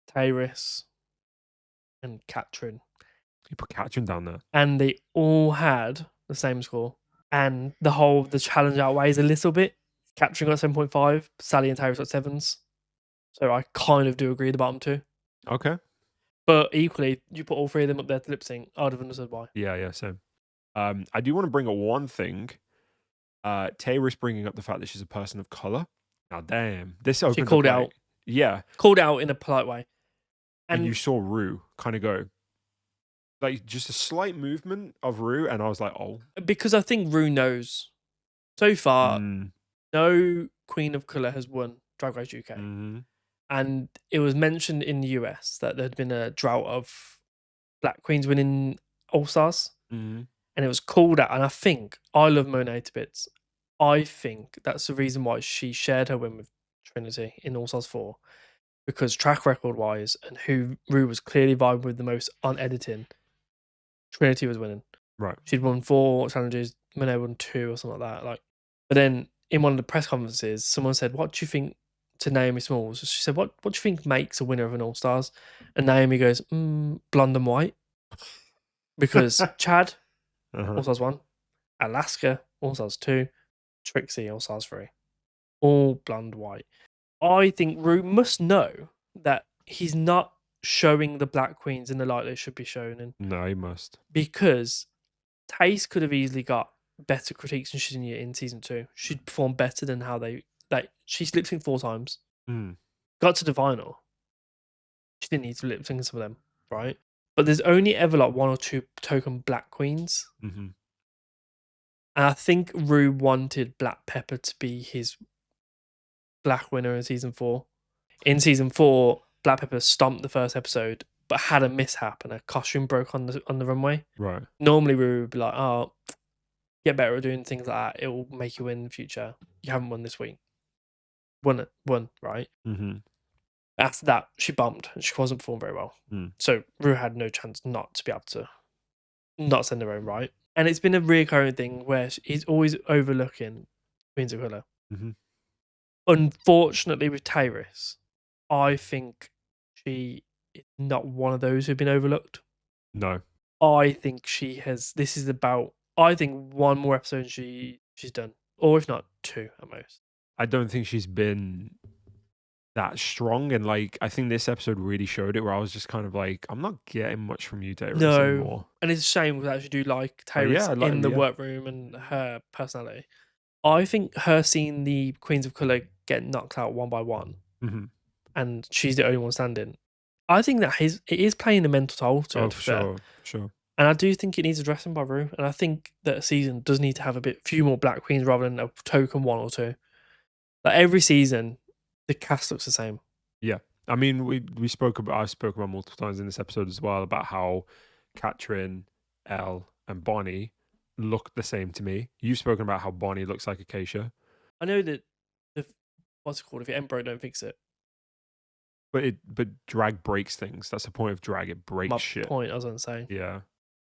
Tayrus, and Katrin. You put Katrin down there. And they all had the same score. And the challenge outweighs a little bit. Katrin got 7.5, Sally and Tayrus got 7s. So I kind of do agree with the bottom 2. Okay. But equally, you put all 3 of them up there to lip sync, I would have understood why. Yeah, same. I do want to bring up one thing. Tayrus bringing up the fact that she's a person of color. Now, damn, this opens. She called out. Yeah, called out in a polite way, and you saw Rue kind of go, like, just a slight movement of Rue, and I was like, oh, because I think Rue knows. So far, no Queen of Color has won Drag Race UK, and it was mentioned in the US that there had been a drought of Black Queens winning All Stars. And it was called out, and I love Monet to bits. I think that's the reason why she shared her win with Trinity in All Stars 4, because track record wise and who Rue was clearly vibing with the most on editing, Trinity was winning. Right. She'd won 4 challenges, Monet won 2 or something like that. But then in one of the press conferences, someone said, "What do you think?" to Naomi Smalls. She said, "What do you think makes a winner of an All Stars?" And Naomi goes, "Blonde and white," because Chad. All Stars 1, Alaska, All Stars 2, Trixie, All Stars 3. All blonde white. I think Rue must know that he's not showing the Black Queens in the light they should be shown in. No, he must. Because Tace could have easily got better critiques than she's in season 2. She'd performed better than how they... she's lip synced 4 times. Got to the final. She didn't need to lip sync some of them, right? But there's only ever 1 or 2 token Black Queens. And I think Rue wanted Black Pepper to be his Black winner in season 4. In season 4, Black Pepper stomped the first episode, but had a mishap and a costume broke on the runway. Right. Normally Rue would be like, "Oh, get better at doing things like that. It will make you win in the future. You haven't won this week." Won, right? After that, she bombed and she wasn't performing very well. So Rue had no chance not to be able to not send her own, right? And it's been a recurring thing where he's always overlooking Queens of Colour. Unfortunately, with Tayrus, I think she is not one of those who've been overlooked. No. I think she has. This is about, I think, 1 more episode she's done. Or if not, 2 at most. I don't think she's been that strong, and I think this episode really showed it, where I was just kind of like, I'm not getting much from you, Tayrus, anymore. And it's a shame because I actually do like Tayrus in the workroom and her personality. I think her seeing the Queens of Colour get knocked out 1 by 1, and she's the only one standing, I think that it is playing a mental toll to it. Sure. And I do think it needs addressing by Rue, and I think that a season does need to have few more Black Queens rather than a token 1 or 2. Every season, the cast looks the same. Yeah. I mean, I spoke about multiple times in this episode as well about how Katrin, Elle, and Bonnie look the same to me. You've spoken about how Bonnie looks like Acacia. I know that what's it called? If it ain't broke, don't fix it. But drag breaks things. That's the point of drag. It breaks My shit. point, I was going to say. Yeah.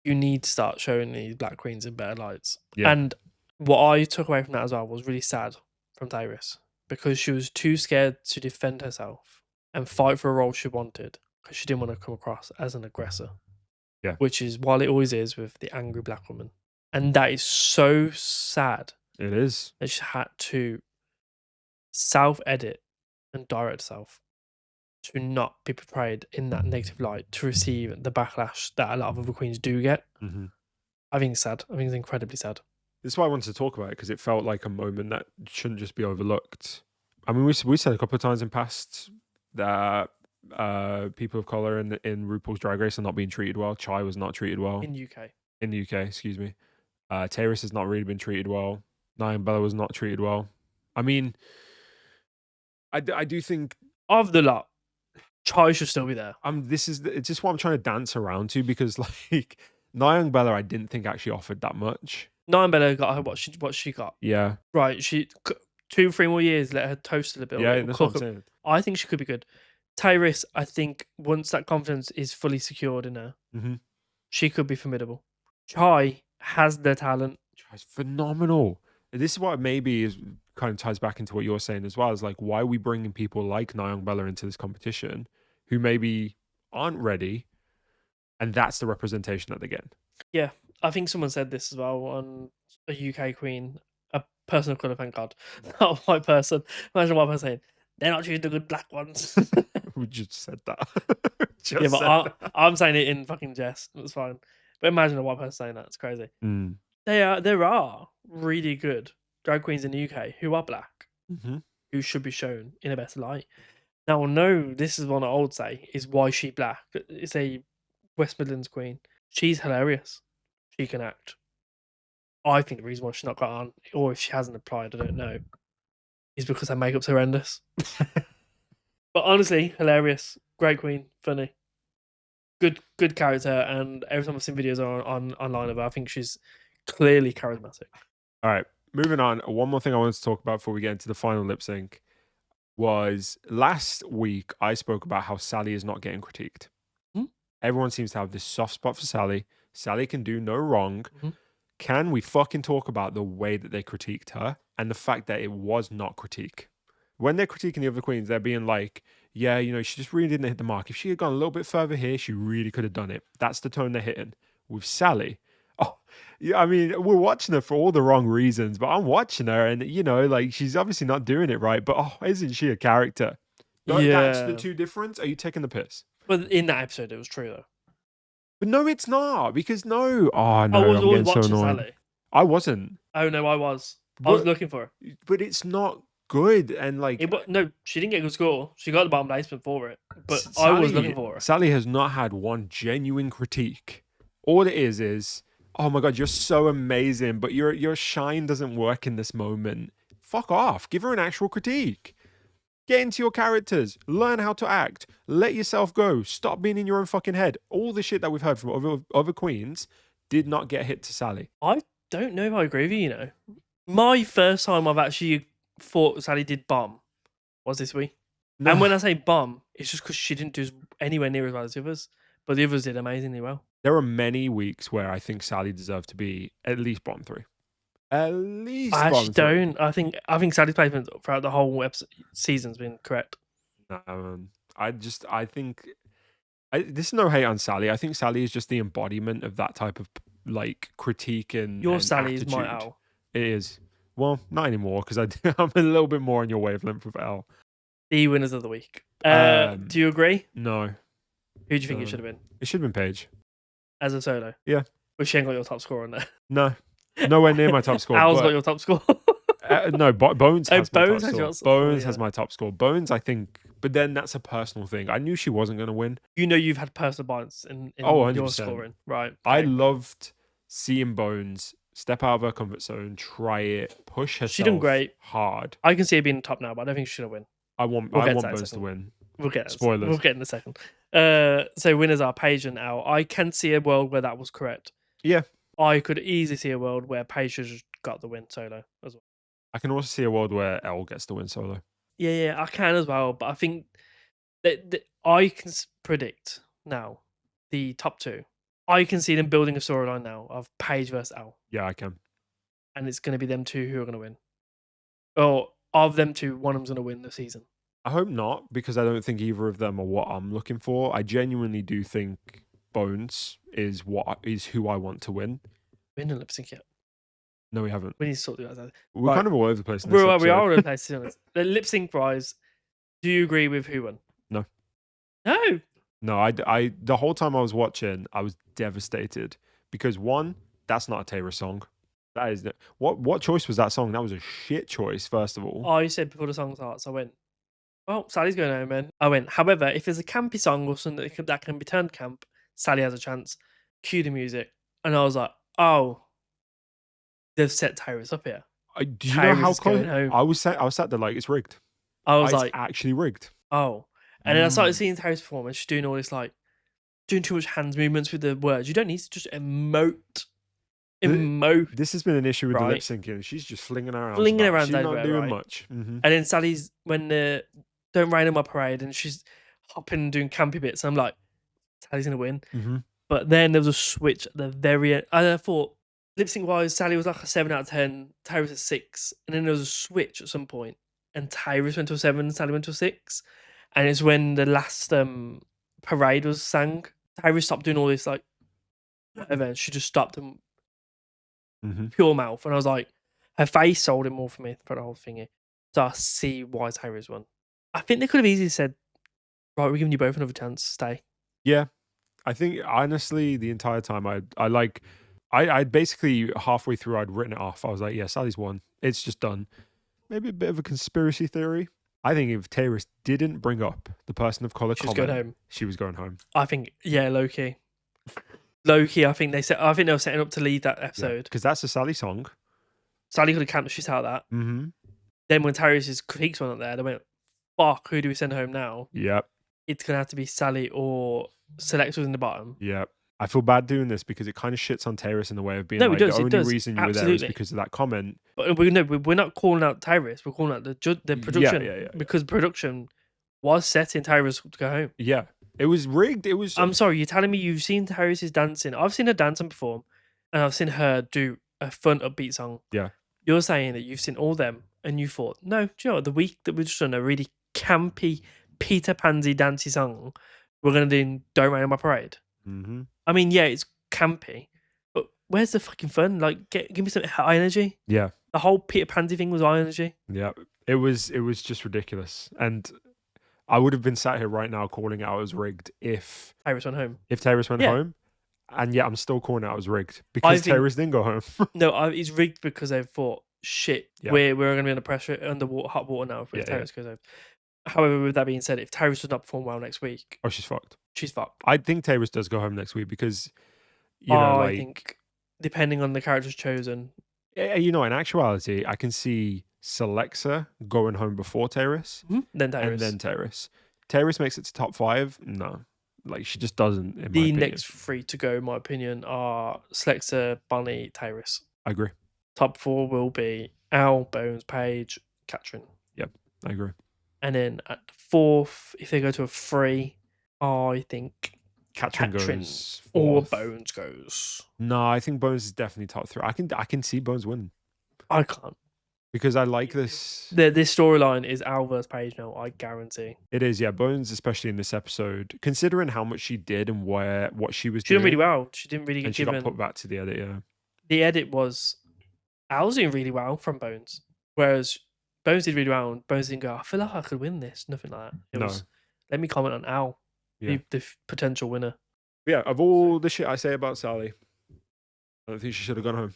You need to start showing these black queens in better lights. Yeah. And what I took away from that as well was really sad from Tyrus, because she was too scared to defend herself and fight for a role she wanted because she didn't want to come across as an aggressor. Yeah. Which is what it always is with the angry black woman. And that is so sad. It is. That she had to self-edit and direct herself to not be portrayed in that negative light, to receive the backlash that a lot of other queens do get. Mm-hmm. I think it's sad. I think it's incredibly sad. This is why I wanted to talk about it, because it felt like a moment that shouldn't just be overlooked. I mean, we said a couple of times in past that people of color in RuPaul's Drag Race are not being treated well. Chai was not treated well In UK. in the UK. Excuse me. Tyrus has not really been treated well. Nia and Bella was not treated well. I mean, I do think Of the lot, Chai should still be there. It's just what I'm trying to dance around to, because like Nia and Bella, I didn't think actually offered that much. Nia and Bella got her what she got. Yeah. Right. She 2-3 more years, let her toast a little bit. Yeah, that's what I'm saying. I think she could be good. Tyrus, I think once that confidence is fully secured in her, she could be formidable. Chai has the talent. Chai's phenomenal. This is what maybe is kind of ties back into what you're saying as well. Is like, why are we bringing people like Nia and Bella into this competition who maybe aren't ready, and that's the representation that they get. Yeah, I think someone said this as well on a UK queen, a person of colour, thank God, not a white person. Imagine a white person saying, they're not choosing the good black ones. We just said that. Yeah, but I'm saying it in fucking jest. It's fine. But imagine a white person saying that. It's crazy. Mm. There are really good drag queens in the UK who are black, Mm-hmm. who should be shown in a better light. Now, no, this is what I would say is why she black. It's a West Midlands queen. She's hilarious. She can act. I think the reason why she's not got on, or if she hasn't applied, I don't know, is because her makeup's horrendous. But honestly, hilarious. Great queen. Funny. Good character. And every time I've seen videos online of her, I think she's clearly charismatic. All right. Moving on. One more thing I wanted to talk about before we get into the final lip sync was last week I spoke about how Sally is not getting critiqued. Mm-hmm. Everyone seems to have this soft spot for Sally. Sally can do no wrong. Mm-hmm. Can we fucking talk about the way that they critiqued her and the fact that it was not critique? When they're critiquing the other queens, they're being like, yeah, you know, she just really didn't hit the mark. If she had gone a little bit further here, she really could have done it. That's the tone they're hitting. With Sally, oh, yeah, I mean, we're watching her for all the wrong reasons, but I'm watching her and, you know, like, she's obviously not doing it right, but, oh, isn't she a character? Yeah. That's the two difference? Are you taking the piss? But in that episode, it was true, though. But no, it's not, because no. Oh, no, I was I'm always getting so watching annoyed. Sally. I wasn't. Oh, no, I was. I was looking for her. But it's not good, and like... No, she didn't get a good score. She got the bottom placement for it, but I was looking for her. Sally has not had one genuine critique. All it is, oh my God, you're so amazing, but your shine doesn't work in this moment. Fuck off. Give her an actual critique. Get into your characters. Learn how to act. Let yourself go. Stop being in your own fucking head. All the shit that we've heard from other queens did not get hit to Sally. I don't know if I agree with you, you know. My first time I've actually thought Sally did bomb was this week. No. And when I say bomb, it's just because she didn't do anywhere near as well as the others. But the others did amazingly well. There are many weeks where I think Sally deserved to be at least bottom 3. At least I bottom actually 3. don't. I think Sally's placement throughout the whole season's been correct. I think this is no hate on Sally. I think Sally is just the embodiment of that type of like critique and your and Sally attitude. is my Al. It is. Well, not anymore because I'm a little bit more on your wavelength with Al. The winners of the week. Do you agree? No. Who do you think it should have been? It should have been Paige. As a solo? Yeah. But she ain't got your top score on there. No. Nowhere near my top score. Al's got your top score. No, Bones has my top has score. Bones has my top score. Bones, I think, but then that's a personal thing. I knew she wasn't going to win. You know you've had personal bias in 100%. Your scoring. Right. Okay. I loved seeing Bones step out of her comfort zone, try it, push herself she done great. hard. I can see her being top now, but I don't think she should have won. I want Bones to win. We'll get Spoilers. We'll get in a second. So winners are Paige and Al. I can see a world where that was correct. Yeah. I could easily see a world where Paige has got the win solo as well. I can also see a world where Elle gets the win solo. Yeah, I can as well. But I think that I can predict now the top two. I can see them building a storyline now of Paige versus Al. Yeah, I can. And it's going to be them two who are going to win. Or of them two, one of them's going to win the season. I hope not, because I don't think either of them are what I'm looking for. I genuinely do think Bones is who I want to win. We didn't lip sync yet. No, we haven't. We need to sort that out. We're kind of all over the place. We are all over the place. To be honest. The lip sync wise, do you agree with who won? No. No. No, I the whole time I was watching, I was devastated because one, that's not a Taylor song. That is what choice was that song? That was a shit choice. First of all, Oh, you said before the song starts. I went, well, Sally's going home, man. I went, however, if there's a campy song or something that can be turned camp, Sally has a chance. Cue the music, and I was like, oh, they've set Tyrus up here. do you know how close home. I was sat there like it's rigged. I was it's like, actually rigged. Oh, and then I started seeing Tyrus perform, and she's doing all this like doing too much hands movements with the words. You don't need to just emote. This has been an issue with the lip syncing. She's just flinging around. She's not doing much. Mm-hmm. And then Sally's when Don't Rain on My Parade, and she's hopping and doing campy bits. And I'm like, Sally's gonna win. Mm-hmm. But then there was a switch at the very end. I thought lip sync wise, Sally was like a 7 out of 10, Tyrus a 6, and then there was a switch at some point, and Tyrus went to a 7, Sally went to a 6, and it's when the last parade was sang. Tyrus stopped doing all this like whatever. She just stopped and pure mouth, and I was like, her face sold it more for me for the whole thingy. So I see why Tyrus won. I think they could have easily said, right, we're giving you both another chance. Stay. Yeah. I think honestly, the entire time I basically halfway through I'd written it off. I was like, yeah, Sally's won. It's just done. Maybe a bit of a conspiracy theory. I think if Tyrus didn't bring up the person of color comment, going home. She was going home. I think, yeah, low key. Low key, I think they were setting up to lead that episode. Because that's a Sally song. Sally could have camped the shit out of that. Mm-hmm. Then when Tyrus's critiques went up there, they went, fuck, who do we send home now? Yep. It's going to have to be Sally or Select was in the bottom. Yep. I feel bad doing this because it kind of shits on Tyrus in the way of being the only reason you were there is because of that comment. But we're not calling out Tyrus. We're calling out the production. Yeah. Because production was setting Tyrus up to go home. Yeah. It was rigged. I'm sorry, you're telling me you've seen Tyrus's dancing. I've seen her dance and perform, and I've seen her do a fun, upbeat song. Yeah. You're saying that you've seen all them, and you thought, no, do you know what? The week that we've just done a really campy Peter Pansy dancey song, we're going to do Don't Rain on My Parade. Mm-hmm. I mean, yeah, it's campy, but where's the fucking fun? Like, give me some high energy. Yeah. The whole Peter Pansy thing was high energy. Yeah. It was just ridiculous. And I would have been sat here right now calling it out as rigged if Tyrus went home. If Tyrus went home. And yeah, I'm still calling it out as rigged because Tyrus didn't go home. No, it's rigged because they thought, shit, we're going to be under pressure, hot water now if Tyrus goes home. However, with that being said, if Tyrus does not perform well next week... Oh, she's fucked. She's fucked. I think Tyrus does go home next week because, I think, depending on the characters chosen... in actuality, I can see Celexa going home before Tyrus. Mm-hmm. Then Tyrus. And then Tyrus. Tyrus makes it to top 5? No. Like, she just doesn't, in my opinion. The next 3 to go, in my opinion, are Celexa, Bonnie, Tyrus. I agree. Top 4 will be Al, Bones, Paige, Katrin. Yep, I agree. And then at 4th, if they go to a 3, I think Katrin goes 4th. Or Bones goes. No, I think Bones is definitely top 3. I can see Bones winning. I can't. Because I like this. This storyline is Al versus Paige now, I guarantee. It is, yeah. Bones, especially in this episode, considering how much she did and what she was doing. She did really well. She didn't really get given. She got put back to the edit, yeah. The edit was Al's doing really well from Bones. Whereas Bones did really well and Bones didn't go, I feel like I could win this. Nothing like that. It was, let me comment on Al, the potential winner. Yeah, of all the shit I say about Sally, I don't think she should have gone home.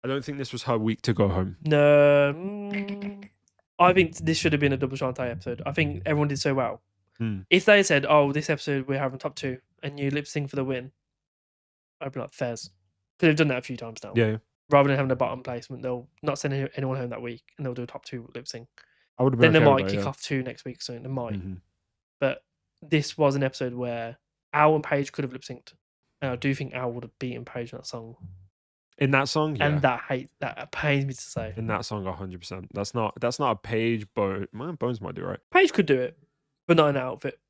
I don't think this was her week to go home. No. I think this should have been a double Shantae episode. I think everyone did so well. If they said, oh, this episode we're having top 2 and you lip sync for the win, I'd be like, fairs. Because they've done that a few times now. Yeah. Rather than having a bottom placement, they'll not send anyone home that week and they'll do a top 2 lip sync. I would have been Then they might kick off 2 next week, so they might. but this was an episode where Al and Paige could have lip synced, and I do think Al would have beaten Paige in that song. In that song, yeah. And that pains me to say. In that song, 100%. That's not a Paige Bones might do right. Paige could do it, but not in an outfit.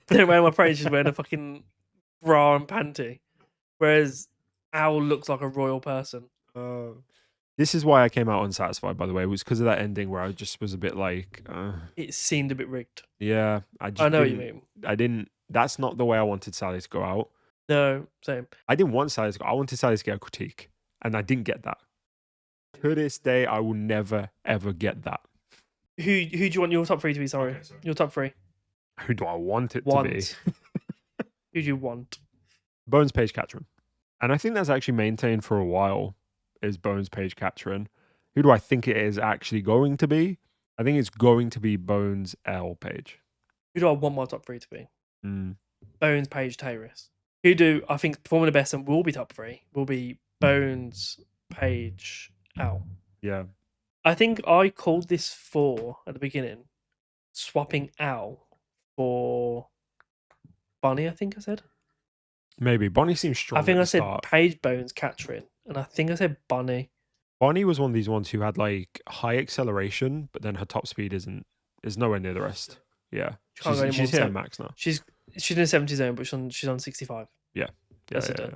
Don't wear my Paige, she's wearing a fucking bra and panty, whereas Al looks like a royal person. This is why I came out unsatisfied, by the way. It was because of that ending where I just was a bit like... It seemed a bit rigged. Yeah. I know what you mean. I didn't... That's not the way I wanted Sally to go out. No, same. I didn't want Sally to go... I wanted Sally to get a critique. And I didn't get that. To this day, I will never, ever get that. Who do you want your top 3 to be? Sorry. Okay, sorry. Your top 3. Who do I want it to be? Who do you want? Bones, Paige, Catherine. And I think that's actually maintained for a while, is Bones, Paige, Catherine. Who do I think it is actually going to be? I think it's going to be Bones, L, Paige. Who do I want my top 3 to be? Bones, Paige, Tyrus. Who do I think performing the best and will be top 3 will be Bones, Paige, L. Yeah. I think I called this 4 at the beginning, swapping Al for Bonnie, I think I said. Maybe. Bonnie seems strong. I think at I the said start. Paige, Bones, Catherine, and I think I said Bonnie. Bonnie was one of these ones who had like high acceleration, but then her top speed is nowhere near the rest. Yeah. She's hit at max now. She's in the 70 zone, but she's on 65. Yeah. That's yeah.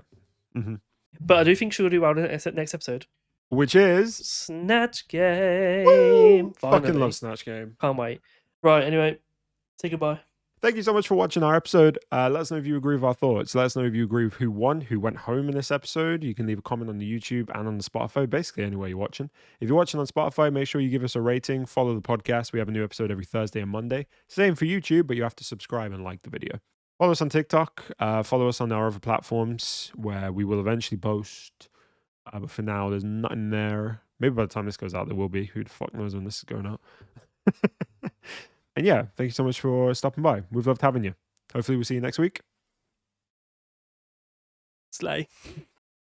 Mm-hmm. But I do think she'll do well in the next episode. Which is Snatch Game. Woo! Fucking love Snatch Game. Can't wait. Right, anyway, say goodbye. Thank you so much for watching our episode. Let us know if you agree with our thoughts. Let us know if you agree with who won, who went home in this episode. You can leave a comment on the YouTube and on the Spotify, basically anywhere you're watching. If you're watching on Spotify, make sure you give us a rating, follow the podcast. We have a new episode every Thursday and Monday. Same for YouTube, but you have to subscribe and like the video. Follow us on TikTok. Follow us on our other platforms where we will eventually post. But for now, there's nothing there. Maybe by the time this goes out, there will be. Who the fuck knows when this is going out? And yeah, thank you so much for stopping by. We've loved having you. Hopefully we'll see you next week. Slay.